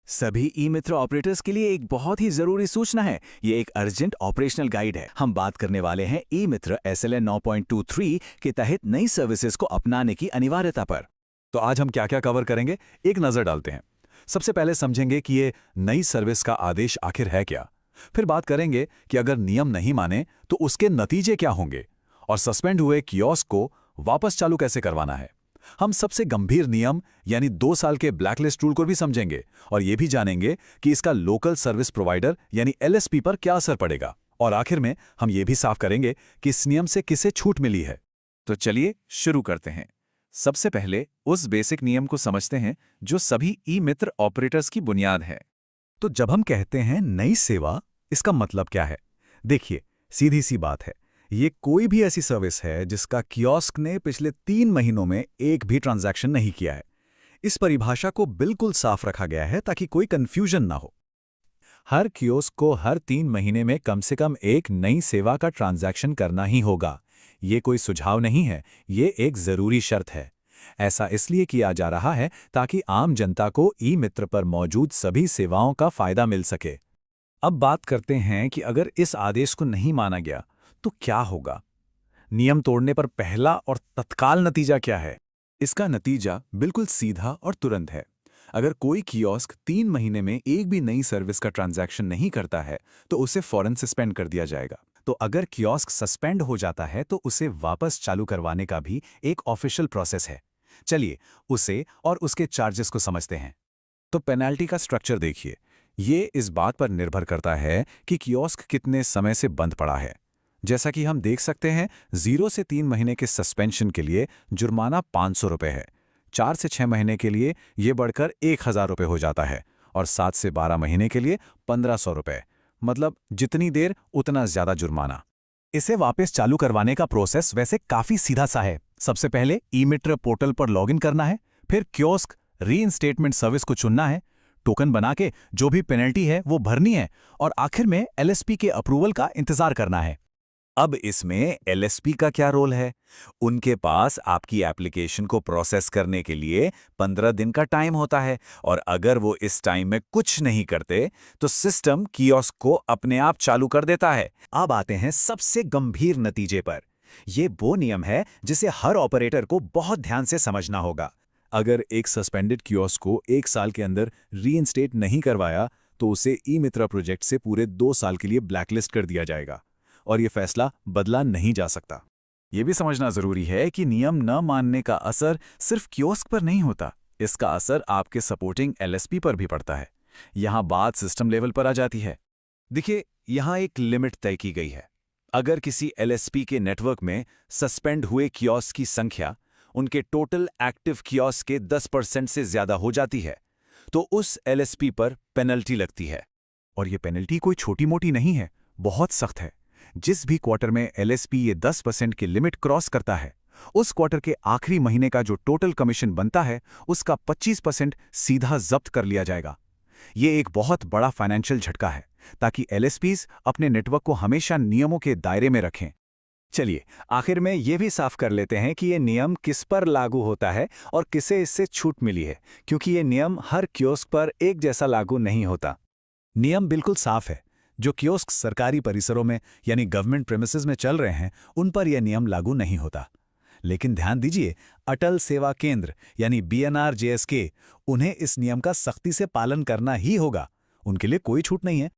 सभी ई मित्र ऑपरेटर्स के लिए एक बहुत ही जरूरी सूचना है। ये एक अर्जेंट ऑपरेशनल गाइड है। हम बात करने वाले हैं ई मित्र SLA 9.23 के तहत नई सर्विसेज को अपनाने की अनिवार्यता पर। तो आज हम क्या क्या कवर करेंगे, एक नजर डालते हैं। सबसे पहले समझेंगे कि ये नई सर्विस का आदेश आखिर है क्या। फिर बात करेंगे कि अगर नियम नहीं माने तो उसके नतीजे क्या होंगे, और सस्पेंड हुए कियोस्क को वापस चालू कैसे करवाना है। हम सबसे गंभीर नियम यानी 2 साल के ब्लैकलिस्ट रूल को भी समझेंगे, और ये भी जानेंगे कि इसका लोकल सर्विस प्रोवाइडर यानी LSP पर क्या असर पड़ेगा। और आखिर में हम ये भी साफ करेंगे कि इस नियम से किसे छूट मिली है। तो चलिए शुरू करते हैं। सबसे पहले उस बेसिक नियम को समझते हैं जो सभी ई मित्र ऑपरेटर्स की बुनियाद है। तो जब हम कहते हैं नई सेवा, इसका मतलब क्या है? देखिए, सीधी सी बात है, ये कोई भी ऐसी सर्विस है जिसका कियोस्क ने पिछले 3 महीनों में एक भी ट्रांजैक्शन नहीं किया है। इस परिभाषा को बिल्कुल साफ रखा गया है ताकि कोई कंफ्यूजन ना हो। हर कियोस्क को हर 3 महीने में कम से कम एक नई सेवा का ट्रांजैक्शन करना ही होगा। ये कोई सुझाव नहीं है, ये एक जरूरी शर्त है। ऐसा इसलिए किया जा रहा है ताकि आम जनता को ई मित्र पर मौजूद सभी सेवाओं का फायदा मिल सके। अब बात करते हैं कि अगर इस आदेश को नहीं माना गया तो क्या होगा। नियम तोड़ने पर पहला और तत्काल नतीजा क्या है? इसका नतीजा बिल्कुल सीधा और तुरंत है। अगर कोई कियोस्क 3 महीने में एक भी नई सर्विस का ट्रांजैक्शन नहीं करता है तो उसे फौरन सस्पेंड कर दिया जाएगा। तो अगर कियोस्क सस्पेंड हो जाता है तो उसे वापस चालू करवाने का भी एक ऑफिशियल प्रोसेस है। चलिए उसे और उसके चार्जेस को समझते हैं। तो पेनल्टी का स्ट्रक्चर देखिए, ये इस बात पर निर्भर करता है कि कियोस्क कितने समय से बंद पड़ा है। जैसा कि हम देख सकते हैं, 0 से 3 महीने के सस्पेंशन के लिए जुर्माना 500 रुपये है। 4 से 6 महीने के लिए ये बढ़कर 1000 रुपये हो जाता है, और 7 से 12 महीने के लिए 1500 रुपये। मतलब जितनी देर उतना ज्यादा जुर्माना। इसे वापस चालू करवाने का प्रोसेस वैसे काफी सीधा सा है। सबसे पहले ई मित्र पोर्टल पर लॉगिन करना है, फिर कियोस्क रीइंस्टेटमेंट सर्विस को चुनना है, टोकन बना के जो भी पेनल्टी है वो भरनी है, और आखिर में LSP के अप्रूवल का इंतजार करना है। अब इसमें LSP का क्या रोल है? उनके पास आपकी एप्लीकेशन को प्रोसेस करने के लिए 15 दिन का टाइम होता है, और अगर वो इस टाइम में कुछ नहीं करते तो सिस्टम कियोस्क को अपने आप चालू कर देता है। अब आते हैं सबसे गंभीर नतीजे पर। ये वो नियम है जिसे हर ऑपरेटर को बहुत ध्यान से समझना होगा। अगर एक सस्पेंडेड कियोस्क को 1 साल के अंदर रीइंस्टेट नहीं करवाया तो उसे ई मित्रा प्रोजेक्ट से पूरे 2 साल के लिए ब्लैकलिस्ट कर दिया जाएगा, और ये फैसला बदला नहीं जा सकता। ये भी समझना जरूरी है कि नियम न मानने का असर सिर्फ कियोस्क पर नहीं होता, इसका असर आपके सपोर्टिंग LSP पर भी पड़ता है। यहाँ बात सिस्टम लेवल पर आ जाती है। देखिए, यहाँ एक लिमिट तय की गई है। अगर किसी LSP के नेटवर्क में सस्पेंड हुए कियोस्क की संख्या उनके टोटल एक्टिव कियोस्क के 10% से ज्यादा हो जाती है तो उस LSP पर पेनल्टी लगती है। और ये पेनल्टी कोई छोटी मोटी नहीं है, बहुत सख्त है। जिस भी क्वार्टर में LSP ये 10% की लिमिट क्रॉस करता है, उस क्वार्टर के आखिरी महीने का जो टोटल कमीशन बनता है उसका 25% सीधा जब्त कर लिया जाएगा। ये एक बहुत बड़ा फाइनेंशियल झटका है, ताकि LSPs अपने नेटवर्क को हमेशा नियमों के दायरे में रखें। चलिए आखिर में ये भी साफ कर लेते हैं कि ये नियम किस पर लागू होता है और किसे इससे छूट मिली है, क्योंकि ये नियम हर कियोस्क पर एक जैसा लागू नहीं होता। नियम बिल्कुल साफ है। जो कियोस्क सरकारी परिसरों में यानी गवर्नमेंट प्रेमिसेस में चल रहे हैं, उन पर यह नियम लागू नहीं होता। लेकिन ध्यान दीजिए, अटल सेवा केंद्र यानी BNRJSK, उन्हें इस नियम का सख्ती से पालन करना ही होगा। उनके लिए कोई छूट नहीं है।